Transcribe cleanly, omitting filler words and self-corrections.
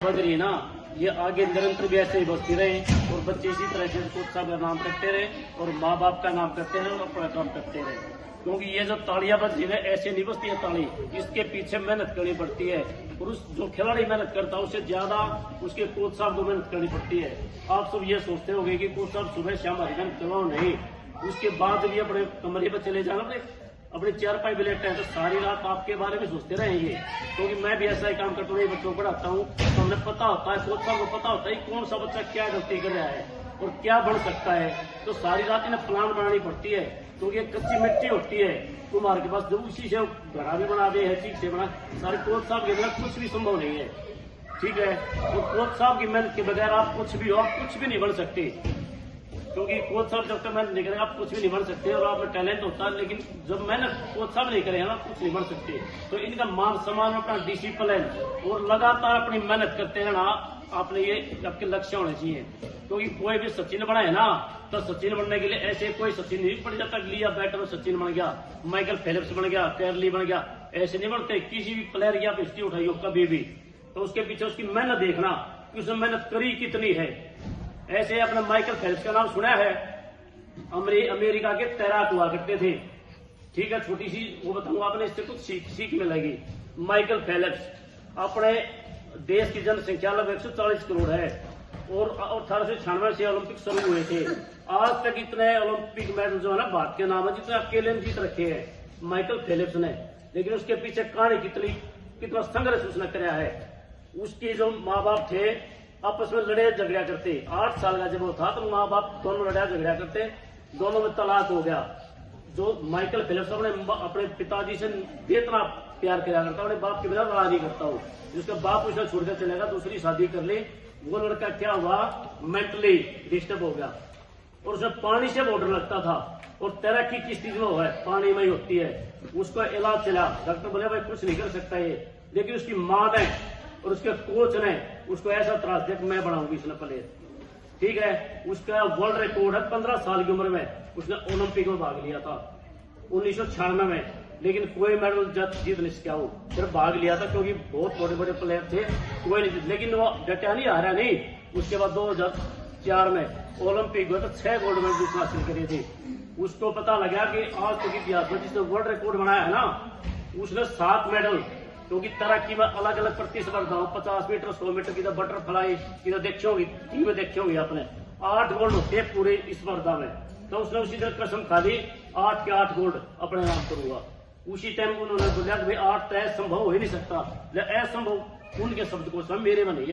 बढ़ रही है ना, ये आगे निरंतर भी ऐसे ही बचती रहे और बच्चे इसी तरह से कोच साहब का नाम करते रहे और माँ बाप का नाम करते रहे और अपना काम करते रहे। क्योंकि ये जो तालियां बजती है ऐसे नहीं बजती है ताली, इसके पीछे मेहनत करनी पड़ती है और उस जो खिलाड़ी मेहनत करता है उससे ज्यादा उसके कोच साहब को मेहनत करनी पड़ती है। आप सब ये सोचते होंगे कि कोच साहब सुबह शाम हरिजन चलाओ, नहीं, उसके बाद भी अपने कमरे पर चले जाना, अपने चारपाई भी लेटते हैं तो सारी रात आपके बारे में सोचते रहेंगे। क्योंकि मैं भी ऐसा ही काम करता हूँ, बच्चों को पढ़ाता हूँ तो हमें पता होता है, कोच साहब को पता होता है कौन सा बच्चा क्या गलती कर रहा है और क्या बन सकता है। तो सारी रात इन्हें प्लान बनानी पड़ती है क्योंकि एक कच्ची मिट्टी होती है कुमार के पास, जब उसी से घड़ा भी बना दे, हर चीज से बना, सारे कोच साहब के बिना कुछ भी संभव नहीं है। ठीक है, तो कोच साहब की मेहनत के बगैर आप कुछ भी हो, आप कुछ भी नहीं बन सकते। क्योंकि कोच साहब जब तक मेहनत नहीं करेंगे आप कुछ भी नहीं बन सकते और आप में टैलेंट होता है, लेकिन जब मेहनत कोच साहब नहीं करेंगे ना कुछ नहीं बन सकते। तो इनका मान सम्मान, अपना डिसिप्लिन और लगातार अपनी मेहनत करते रहना, आपने ये आपके लक्ष्य होने चाहिए। क्योंकि कोई भी सचिन बना है ना, तो सचिन बनने के लिए ऐसे कोई सचिन नहीं पड़ जाता, लिया बैटर में सचिन बन गया, माइकल फेलिप्स बन गया, कैरली बन गया, ऐसे नहीं बनते। किसी भी प्लेयर की आप हिस्ट्री उठाइए कभी भी, तो उसके पीछे उसकी मेहनत देखना कि उसने मेहनत करी कितनी है। ऐसे अपने माइकल फेलिप्स का नाम सुना है, अमेरिका के तैराक हुआ करते थे। ठीक है, छोटी सी वो बताऊंगा, आपने इससे कुछ सीख मिलेगी। माइकल फेलिप्स, अपने देश की जनसंख्या लगभग 140 करोड़ है और 1896 से ओलंपिक शुरू हुए थे। आज तक इतने ओलंपिक मेडल जो है ना भारत के नाम है, जितने अकेले जीत रखे हैं माइकल फेलिप्स ने। लेकिन उसके पीछे कहानी कितना संघर्ष उसने कराया है। उसके जो माँ बाप थे आपस में लड़े झगड़ा करते, 8 साल का जब वो था तो माँ बाप दोनों लड़ा झगड़ा करते, दोनों में तलाक हो गया। जो माइकल फेलिप्स अपने पिताजी से इतना प्यार किया करता, अपने बाप के बिना लड़ा नहीं करता हो। जिसका बाप उसे छोड़कर चलेगा, दूसरी शादी कर ले, वो लड़का क्या हुआ, मेंटली डिस्टर्ब हो गया और उसे पानी से बहुत डर लगता था और तैराकी किस चीज में है, पानी में ही होती है। उसका इलाज चला, डॉक्टर बोले भाई कुछ नहीं कर सकता ये, लेकिन उसकी माँ ने और उसके कोच ने उसको ऐसा त्रास दिया कि मैं बनाऊंगी इसने प्लेयर। ठीक है, उसका वर्ल्ड रिकॉर्ड है 15 साल की उम्र में उसने ओलंपिक में भाग लिया था 1996 में, लेकिन कोई मेडल जीत नहीं सका। वो सिर्फ भाग लिया था क्योंकि बहुत बड़े बड़े प्लेयर थे, कोई नहीं जीत, लेकिन वो डटा नहीं, हारा नहीं। उसके बाद 2004 में ओलंपिक में तो 6 गोल्ड मेडल हासिल करे थे। उसको पता लगा कि आज तक इतिहास में जिसने वर्ल्ड रिकॉर्ड बनाया है ना, उसने 7 मेडल, क्योंकि तैराकी में अलग अलग प्रतिस्पर्धा हो, 50 मीटर, 100 मीटर की, बटरफ्लाई की देखी होगी, टीम देखी होगी आपने, 8 गोल्ड होते हैं पूरे स्पर्धा में। तो उसने उसी तरह कसम खा दी 8 के 8 गोल्ड अपने नाम करूंगा। उसी टाइम उन्होंने बोला कि भाई 8 तो असंभव हो ही नहीं सकता, असंभव उनके शब्द को मेरे में नहीं।